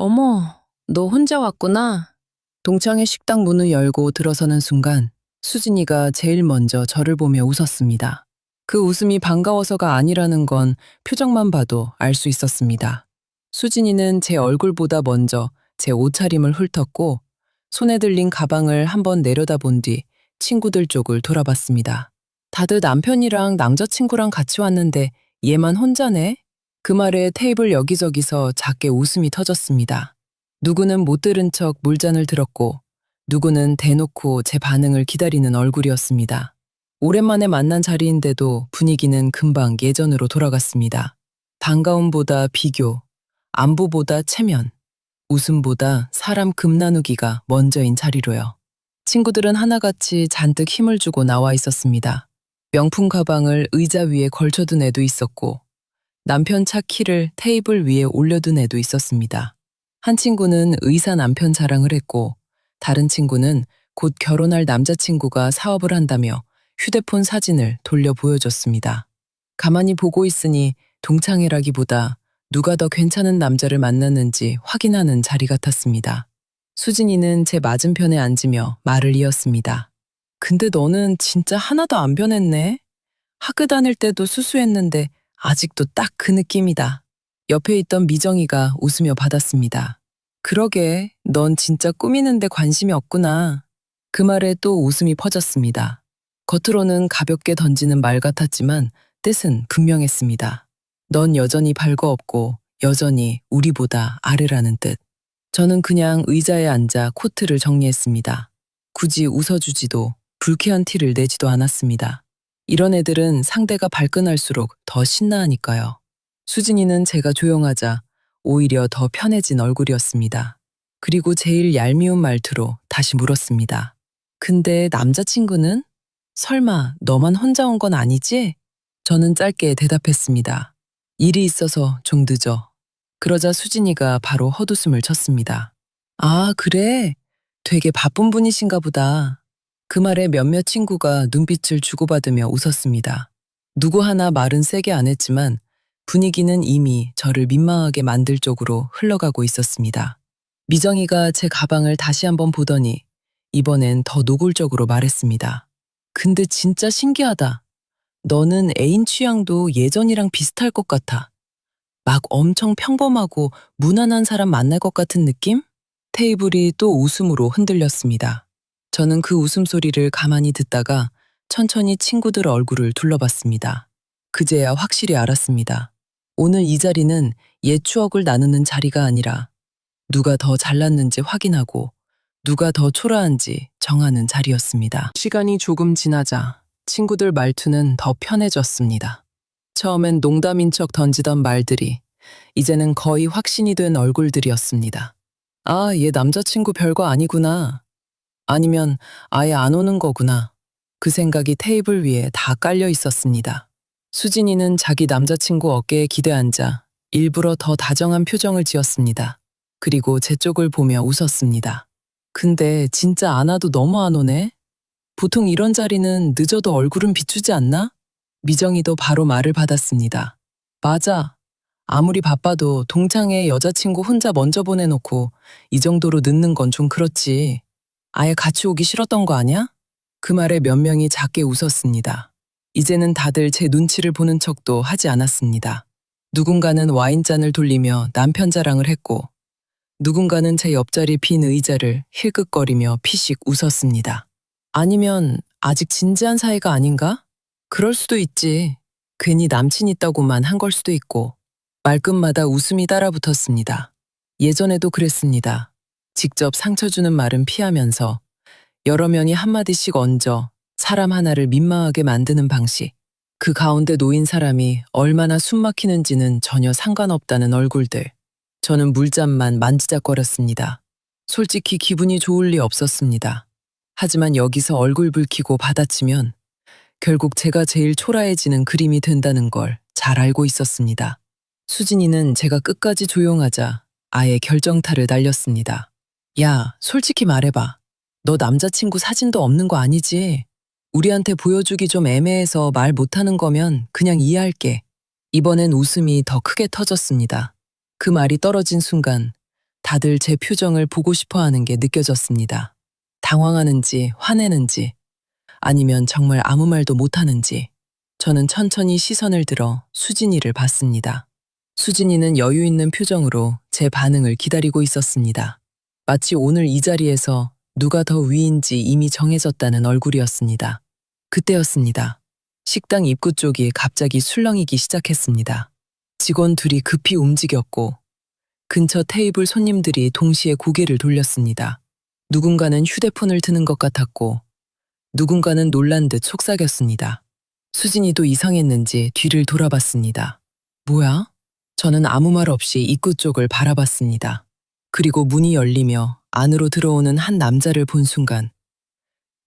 어머, 너 혼자 왔구나. 동창회 식당 문을 열고 들어서는 순간 수진이가 제일 먼저 저를 보며 웃었습니다. 그 웃음이 반가워서가 아니라는 건 표정만 봐도 알 수 있었습니다. 수진이는 제 얼굴보다 먼저 제 옷차림을 훑었고 손에 들린 가방을 한번 내려다본 뒤 친구들 쪽을 돌아봤습니다. 다들 남편이랑 남자친구랑 같이 왔는데 얘만 혼자네? 그 말에 테이블 여기저기서 작게 웃음이 터졌습니다. 누구는 못 들은 척 물잔을 들었고 누구는 대놓고 제 반응을 기다리는 얼굴이었습니다. 오랜만에 만난 자리인데도 분위기는 금방 예전으로 돌아갔습니다. 반가움보다 비교, 안부보다 체면, 웃음보다 사람 금 나누기가 먼저인 자리로요. 친구들은 하나같이 잔뜩 힘을 주고 나와 있었습니다. 명품 가방을 의자 위에 걸쳐둔 애도 있었고 남편 차 키를 테이블 위에 올려둔 애도 있었습니다. 한 친구는 의사 남편 자랑을 했고 다른 친구는 곧 결혼할 남자친구가 사업을 한다며 휴대폰 사진을 돌려 보여줬습니다. 가만히 보고 있으니 동창회라기보다 누가 더 괜찮은 남자를 만났는지 확인하는 자리 같았습니다. 수진이는 제 맞은편에 앉으며 말을 이었습니다. 근데 너는 진짜 하나도 안 변했네. 학교 다닐 때도 수수했는데 아직도 딱 그 느낌이다. 옆에 있던 미정이가 웃으며 받았습니다. 그러게, 넌 진짜 꾸미는데 관심이 없구나. 그 말에 또 웃음이 퍼졌습니다. 겉으로는 가볍게 던지는 말 같았지만 뜻은 분명했습니다. 넌 여전히 발거없고 여전히 우리보다 아래라는 뜻. 저는 그냥 의자에 앉아 코트를 정리했습니다. 굳이 웃어주지도 불쾌한 티를 내지도 않았습니다. 이런 애들은 상대가 발끈할수록 더 신나하니까요. 수진이는 제가 조용하자 오히려 더 편해진 얼굴이었습니다. 그리고 제일 얄미운 말투로 다시 물었습니다. 근데 남자친구는? 설마 너만 혼자 온 건 아니지? 저는 짧게 대답했습니다. 일이 있어서 좀 늦어. 그러자 수진이가 바로 헛웃음을 쳤습니다. 아, 그래? 되게 바쁜 분이신가 보다. 그 말에 몇몇 친구가 눈빛을 주고받으며 웃었습니다. 누구 하나 말은 세게 안 했지만 분위기는 이미 저를 민망하게 만들 쪽으로 흘러가고 있었습니다. 미정이가 제 가방을 다시 한번 보더니 이번엔 더 노골적으로 말했습니다. 근데 진짜 신기하다. 너는 애인 취향도 예전이랑 비슷할 것 같아. 막 엄청 평범하고 무난한 사람 만날 것 같은 느낌? 테이블이 또 웃음으로 흔들렸습니다. 저는 그 웃음소리를 가만히 듣다가 천천히 친구들 얼굴을 둘러봤습니다. 그제야 확실히 알았습니다. 오늘 이 자리는 옛 추억을 나누는 자리가 아니라 누가 더 잘났는지 확인하고 누가 더 초라한지 정하는 자리였습니다. 시간이 조금 지나자 친구들 말투는 더 편해졌습니다. 처음엔 농담인 척 던지던 말들이 이제는 거의 확신이 된 얼굴들이었습니다. 아, 얘 남자친구 별거 아니구나. 아니면 아예 안 오는 거구나. 그 생각이 테이블 위에 다 깔려 있었습니다. 수진이는 자기 남자친구 어깨에 기대앉아 일부러 더 다정한 표정을 지었습니다. 그리고 제 쪽을 보며 웃었습니다. 근데 진짜 안 와도 너무 안 오네? 보통 이런 자리는 늦어도 얼굴은 비추지 않나? 미정이도 바로 말을 받았습니다. 맞아. 아무리 바빠도 동창회 여자친구 혼자 먼저 보내놓고 이 정도로 늦는 건 좀 그렇지. 아예 같이 오기 싫었던 거 아니야? 그 말에 몇 명이 작게 웃었습니다. 이제는 다들 제 눈치를 보는 척도 하지 않았습니다. 누군가는 와인잔을 돌리며 남편 자랑을 했고 누군가는 제 옆자리 빈 의자를 힐끗거리며 피식 웃었습니다. 아니면 아직 진지한 사이가 아닌가? 그럴 수도 있지. 괜히 남친 있다고만 한 걸 수도 있고. 말끝마다 웃음이 따라붙었습니다. 예전에도 그랬습니다. 직접 상처 주는 말은 피하면서 여러 명이 한마디씩 얹어 사람 하나를 민망하게 만드는 방식. 그 가운데 놓인 사람이 얼마나 숨막히는지는 전혀 상관없다는 얼굴들. 저는 물잔만 만지작거렸습니다. 솔직히 기분이 좋을 리 없었습니다. 하지만 여기서 얼굴 붉히고 받아치면 결국 제가 제일 초라해지는 그림이 된다는 걸 잘 알고 있었습니다. 수진이는 제가 끝까지 조용하자 아예 결정타를 날렸습니다. 야, 솔직히 말해봐. 너 남자친구 사진도 없는 거 아니지? 우리한테 보여주기 좀 애매해서 말 못하는 거면 그냥 이해할게. 이번엔 웃음이 더 크게 터졌습니다. 그 말이 떨어진 순간 다들 제 표정을 보고 싶어 하는 게 느껴졌습니다. 당황하는지, 화내는지, 아니면 정말 아무 말도 못하는지. 저는 천천히 시선을 들어 수진이를 봤습니다. 수진이는 여유 있는 표정으로 제 반응을 기다리고 있었습니다. 마치 오늘 이 자리에서 누가 더 위인지 이미 정해졌다는 얼굴이었습니다. 그때였습니다. 식당 입구 쪽이 갑자기 술렁이기 시작했습니다. 직원 둘이 급히 움직였고 근처 테이블 손님들이 동시에 고개를 돌렸습니다. 누군가는 휴대폰을 드는 것 같았고 누군가는 놀란 듯 속삭였습니다. 수진이도 이상했는지 뒤를 돌아봤습니다. 뭐야? 저는 아무 말 없이 입구 쪽을 바라봤습니다. 그리고 문이 열리며 안으로 들어오는 한 남자를 본 순간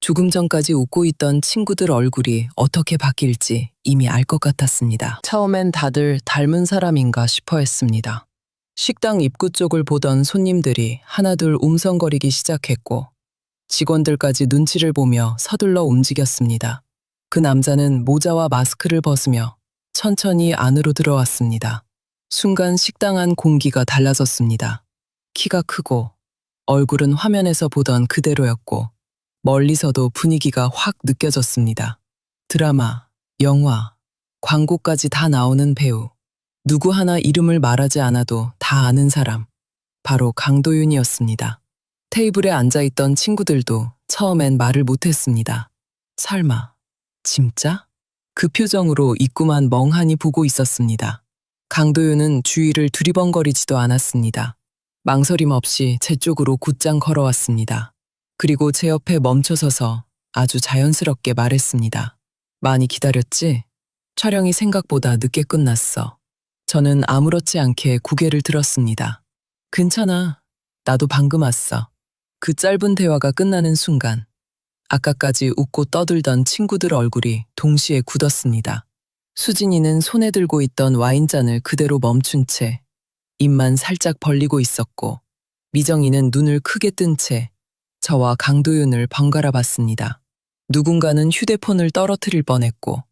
조금 전까지 웃고 있던 친구들 얼굴이 어떻게 바뀔지 이미 알 것 같았습니다. 처음엔 다들 닮은 사람인가 싶어 했습니다. 식당 입구 쪽을 보던 손님들이 하나둘 웅성거리기 시작했고 직원들까지 눈치를 보며 서둘러 움직였습니다. 그 남자는 모자와 마스크를 벗으며 천천히 안으로 들어왔습니다. 순간 식당 안 공기가 달라졌습니다. 키가 크고 얼굴은 화면에서 보던 그대로였고 멀리서도 분위기가 확 느껴졌습니다. 드라마, 영화, 광고까지 다 나오는 배우. 누구 하나 이름을 말하지 않아도 다 아는 사람. 바로 강도윤이었습니다. 테이블에 앉아있던 친구들도 처음엔 말을 못했습니다. 설마, 진짜? 그 표정으로 입구만 멍하니 보고 있었습니다. 강도윤은 주위를 두리번거리지도 않았습니다. 망설임 없이 제 쪽으로 곧장 걸어왔습니다. 그리고 제 옆에 멈춰서서 아주 자연스럽게 말했습니다. 많이 기다렸지? 촬영이 생각보다 늦게 끝났어. 저는 아무렇지 않게 고개를 들었습니다. 괜찮아. 나도 방금 왔어. 그 짧은 대화가 끝나는 순간 아까까지 웃고 떠들던 친구들 얼굴이 동시에 굳었습니다. 수진이는 손에 들고 있던 와인잔을 그대로 멈춘 채 입만 살짝 벌리고 있었고 미정이는 눈을 크게 뜬 채 저와 강도윤을 번갈아 봤습니다. 누군가는 휴대폰을 떨어뜨릴 뻔했고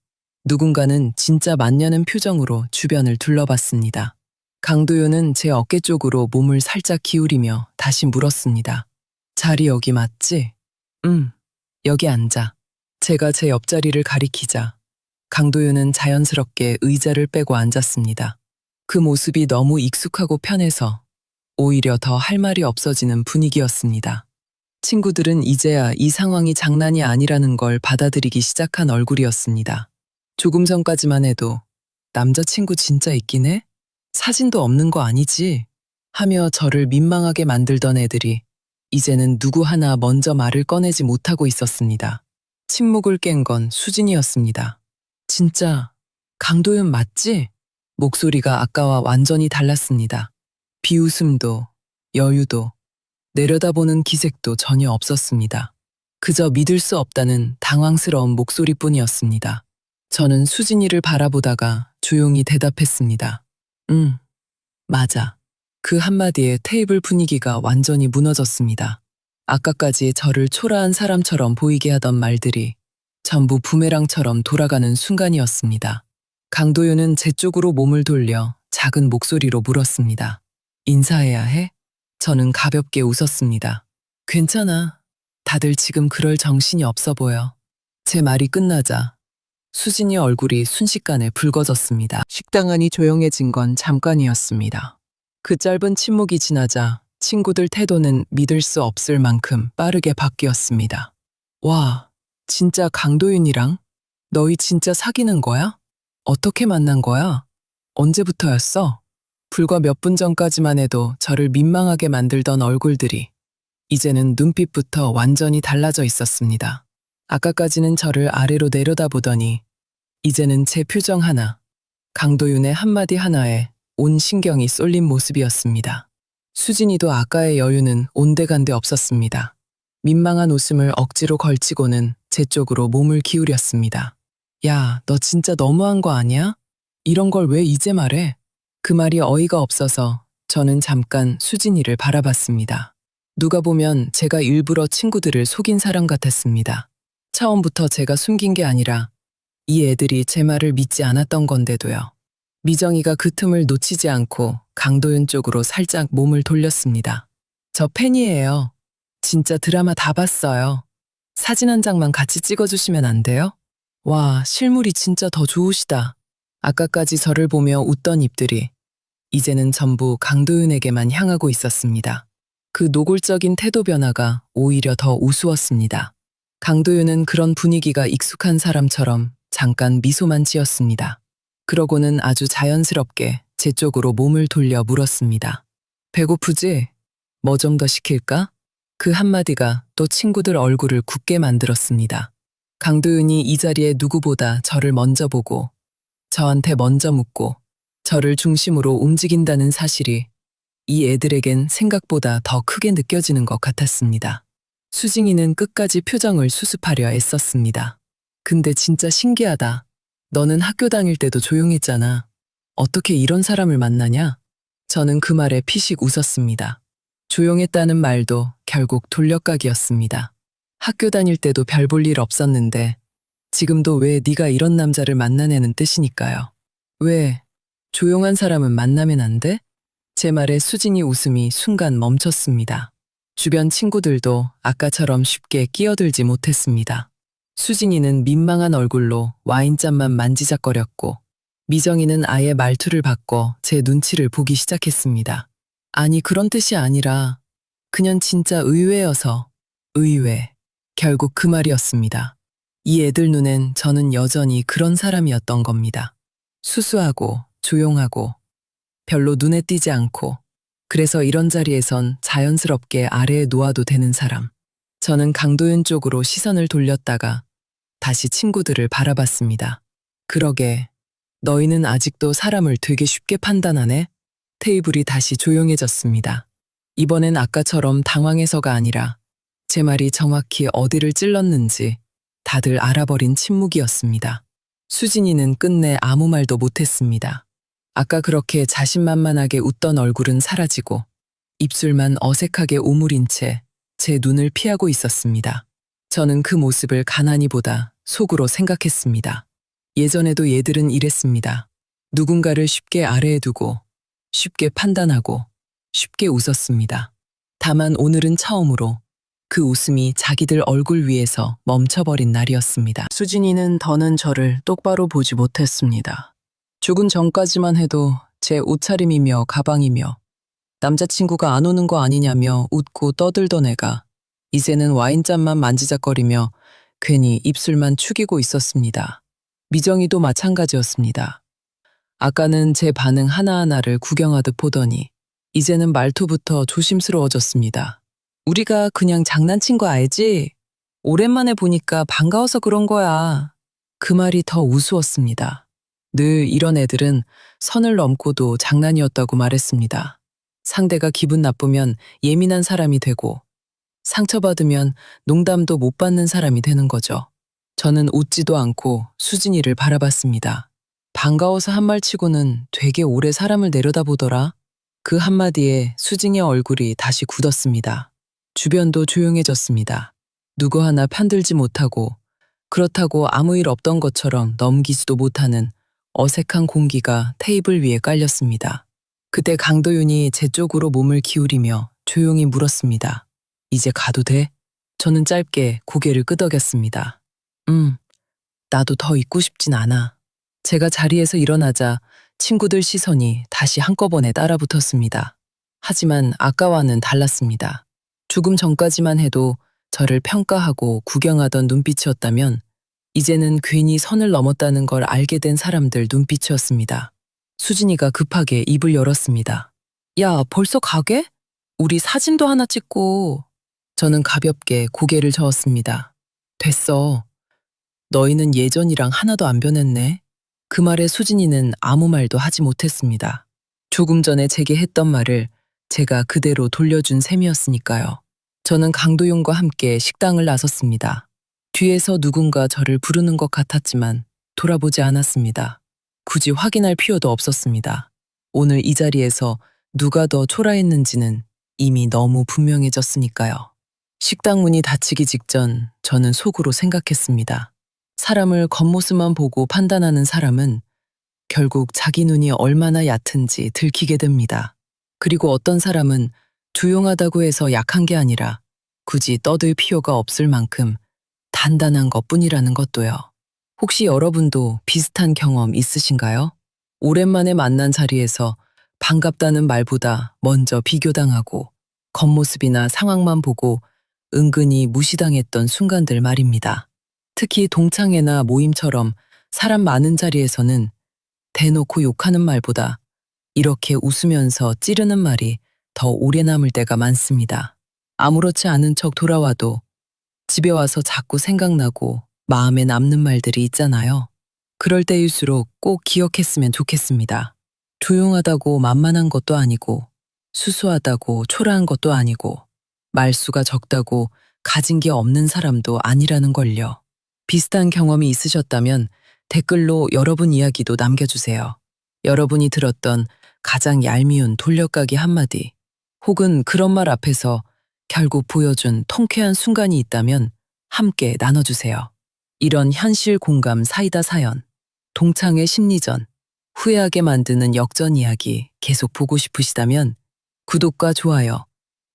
누군가는 진짜 맞냐는 표정으로 주변을 둘러봤습니다. 강도윤은 제 어깨 쪽으로 몸을 살짝 기울이며 다시 물었습니다. 자리 여기 맞지? 여기 앉아. 제가 제 옆자리를 가리키자 강도윤은 자연스럽게 의자를 빼고 앉았습니다. 그 모습이 너무 익숙하고 편해서 오히려 더 할 말이 없어지는 분위기였습니다. 친구들은 이제야 이 상황이 장난이 아니라는 걸 받아들이기 시작한 얼굴이었습니다. 조금 전까지만 해도 남자친구 진짜 있긴 해? 사진도 없는 거 아니지? 하며 저를 민망하게 만들던 애들이 이제는 누구 하나 먼저 말을 꺼내지 못하고 있었습니다. 침묵을 깬 건 수진이었습니다. 진짜 강도윤 맞지? 목소리가 아까와 완전히 달랐습니다. 비웃음도 여유도 내려다보는 기색도 전혀 없었습니다. 그저 믿을 수 없다는 당황스러운 목소리뿐이었습니다. 저는 수진이를 바라보다가 조용히 대답했습니다. 응, 맞아. 그 한마디에 테이블 분위기가 완전히 무너졌습니다. 아까까지 저를 초라한 사람처럼 보이게 하던 말들이 전부 부메랑처럼 돌아가는 순간이었습니다. 강도윤은 제 쪽으로 몸을 돌려 작은 목소리로 물었습니다. 인사해야 해? 저는 가볍게 웃었습니다. 괜찮아. 다들 지금 그럴 정신이 없어 보여. 제 말이 끝나자 수진이 얼굴이 순식간에 붉어졌습니다. 식당 안이 조용해진 건 잠깐이었습니다. 그 짧은 침묵이 지나자 친구들 태도는 믿을 수 없을 만큼 빠르게 바뀌었습니다. 와, 진짜 강도윤이랑? 너희 진짜 사귀는 거야? 어떻게 만난 거야? 언제부터였어? 불과 몇 분 전까지만 해도 저를 민망하게 만들던 얼굴들이 이제는 눈빛부터 완전히 달라져 있었습니다. 아까까지는 저를 아래로 내려다보더니 이제는 제 표정 하나, 강도윤의 한마디 하나에 온 신경이 쏠린 모습이었습니다. 수진이도 아까의 여유는 온데간데 없었습니다. 민망한 웃음을 억지로 걸치고는 제 쪽으로 몸을 기울였습니다. 야, 너 진짜 너무한 거 아니야? 이런 걸 왜 이제 말해? 그 말이 어이가 없어서 저는 잠깐 수진이를 바라봤습니다. 누가 보면 제가 일부러 친구들을 속인 사람 같았습니다. 처음부터 제가 숨긴 게 아니라 이 애들이 제 말을 믿지 않았던 건데도요. 미정이가 그 틈을 놓치지 않고 강도윤 쪽으로 살짝 몸을 돌렸습니다. 저 팬이에요. 진짜 드라마 다 봤어요. 사진 한 장만 같이 찍어주시면 안 돼요? 와, 실물이 진짜 더 좋으시다. 아까까지 저를 보며 웃던 입들이 이제는 전부 강도윤에게만 향하고 있었습니다. 그 노골적인 태도 변화가 오히려 더 우스웠습니다. 강도윤은 그런 분위기가 익숙한 사람처럼 잠깐 미소만 지었습니다. 그러고는 아주 자연스럽게 제 쪽으로 몸을 돌려 물었습니다. 배고프지? 뭐 좀 더 시킬까? 그 한마디가 또 친구들 얼굴을 굳게 만들었습니다. 강도윤이 이 자리에 누구보다 저를 먼저 보고 저한테 먼저 묻고 저를 중심으로 움직인다는 사실이 이 애들에겐 생각보다 더 크게 느껴지는 것 같았습니다. 수진이는 끝까지 표정을 수습하려 애썼습니다. 근데 진짜 신기하다. 너는 학교 다닐 때도 조용했잖아. 어떻게 이런 사람을 만나냐? 저는 그 말에 피식 웃었습니다. 조용했다는 말도 결국 돌려까기였습니다. 학교 다닐 때도 별 볼 일 없었는데 지금도 왜 네가 이런 남자를 만나내는 뜻이니까요. 왜? 조용한 사람은 만나면 안 돼? 제 말에 수진이 웃음이 순간 멈췄습니다. 주변 친구들도 아까처럼 쉽게 끼어들지 못했습니다. 수진이는 민망한 얼굴로 와인잔만 만지작거렸고 미정이는 아예 말투를 바꿔 제 눈치를 보기 시작했습니다. 아니 그런 뜻이 아니라 그냥 진짜 의외여서. 의외. 결국 그 말이었습니다. 이 애들 눈엔 저는 여전히 그런 사람이었던 겁니다. 수수하고 조용하고 별로 눈에 띄지 않고 그래서 이런 자리에선 자연스럽게 아래에 놓아도 되는 사람. 저는 강도윤 쪽으로 시선을 돌렸다가 다시 친구들을 바라봤습니다. 그러게, 너희는 아직도 사람을 되게 쉽게 판단하네? 테이블이 다시 조용해졌습니다. 이번엔 아까처럼 당황해서가 아니라 제 말이 정확히 어디를 찔렀는지 다들 알아버린 침묵이었습니다. 수진이는 끝내 아무 말도 못했습니다. 아까 그렇게 자신만만하게 웃던 얼굴은 사라지고 입술만 어색하게 오므린 채 제 눈을 피하고 있었습니다. 저는 그 모습을 가난히 보다 속으로 생각했습니다. 예전에도 얘들은 이랬습니다. 누군가를 쉽게 아래에 두고 쉽게 판단하고 쉽게 웃었습니다. 다만 오늘은 처음으로 그 웃음이 자기들 얼굴 위에서 멈춰버린 날이었습니다. 수진이는 더는 저를 똑바로 보지 못했습니다. 죽은 전까지만 해도 제 옷차림이며 가방이며 남자친구가 안 오는 거 아니냐며 웃고 떠들던 애가 이제는 와인잔만 만지작거리며 괜히 입술만 축이고 있었습니다. 미정이도 마찬가지였습니다. 아까는 제 반응 하나하나를 구경하듯 보더니 이제는 말투부터 조심스러워졌습니다. 우리가 그냥 장난친 거 알지? 오랜만에 보니까 반가워서 그런 거야. 그 말이 더 우스웠습니다. 늘 이런 애들은 선을 넘고도 장난이었다고 말했습니다. 상대가 기분 나쁘면 예민한 사람이 되고 상처받으면 농담도 못 받는 사람이 되는 거죠. 저는 웃지도 않고 수진이를 바라봤습니다. 반가워서 한 말 치고는 되게 오래 사람을 내려다보더라. 그 한마디에 수진이의 얼굴이 다시 굳었습니다. 주변도 조용해졌습니다. 누구 하나 편들지 못하고 그렇다고 아무 일 없던 것처럼 넘기지도 못하는 어색한 공기가 테이블 위에 깔렸습니다. 그때 강도윤이 제 쪽으로 몸을 기울이며 조용히 물었습니다. 이제 가도 돼? 저는 짧게 고개를 끄덕였습니다. 나도 더 있고 싶진 않아. 제가 자리에서 일어나자 친구들 시선이 다시 한꺼번에 따라붙었습니다. 하지만 아까와는 달랐습니다. 조금 전까지만 해도 저를 평가하고 구경하던 눈빛이었다면 이제는 괜히 선을 넘었다는 걸 알게 된 사람들 눈빛이었습니다. 수진이가 급하게 입을 열었습니다. 야, 벌써 가게? 우리 사진도 하나 찍고. 저는 가볍게 고개를 저었습니다. 됐어. 너희는 예전이랑 하나도 안 변했네. 그 말에 수진이는 아무 말도 하지 못했습니다. 조금 전에 제게 했던 말을 제가 그대로 돌려준 셈이었으니까요. 저는 강도윤과 함께 식당을 나섰습니다. 뒤에서 누군가 저를 부르는 것 같았지만 돌아보지 않았습니다. 굳이 확인할 필요도 없었습니다. 오늘 이 자리에서 누가 더 초라했는지는 이미 너무 분명해졌으니까요. 식당 문이 닫히기 직전 저는 속으로 생각했습니다. 사람을 겉모습만 보고 판단하는 사람은 결국 자기 눈이 얼마나 얕은지 들키게 됩니다. 그리고 어떤 사람은 조용하다고 해서 약한 게 아니라 굳이 떠들 필요가 없을 만큼 단단한 것뿐이라는 것도요. 혹시 여러분도 비슷한 경험 있으신가요? 오랜만에 만난 자리에서 반갑다는 말보다 먼저 비교당하고 겉모습이나 상황만 보고 은근히 무시당했던 순간들 말입니다. 특히 동창회나 모임처럼 사람 많은 자리에서는 대놓고 욕하는 말보다 이렇게 웃으면서 찌르는 말이 더 오래 남을 때가 많습니다. 아무렇지 않은 척 돌아와도 집에 와서 자꾸 생각나고 마음에 남는 말들이 있잖아요. 그럴 때일수록 꼭 기억했으면 좋겠습니다. 조용하다고 만만한 것도 아니고 수수하다고 초라한 것도 아니고 말수가 적다고 가진 게 없는 사람도 아니라는 걸요. 비슷한 경험이 있으셨다면 댓글로 여러분 이야기도 남겨주세요. 여러분이 들었던 가장 얄미운 돌려가기 한마디 혹은 그런 말 앞에서 결국 보여준 통쾌한 순간이 있다면 함께 나눠주세요. 이런 현실 공감 사이다 사연, 동창회 심리전, 후회하게 만드는 역전 이야기 계속 보고 싶으시다면 구독과 좋아요,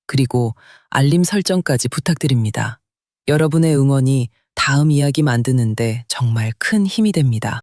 그리고 알림 설정까지 부탁드립니다. 여러분의 응원이 다음 이야기 만드는데 정말 큰 힘이 됩니다.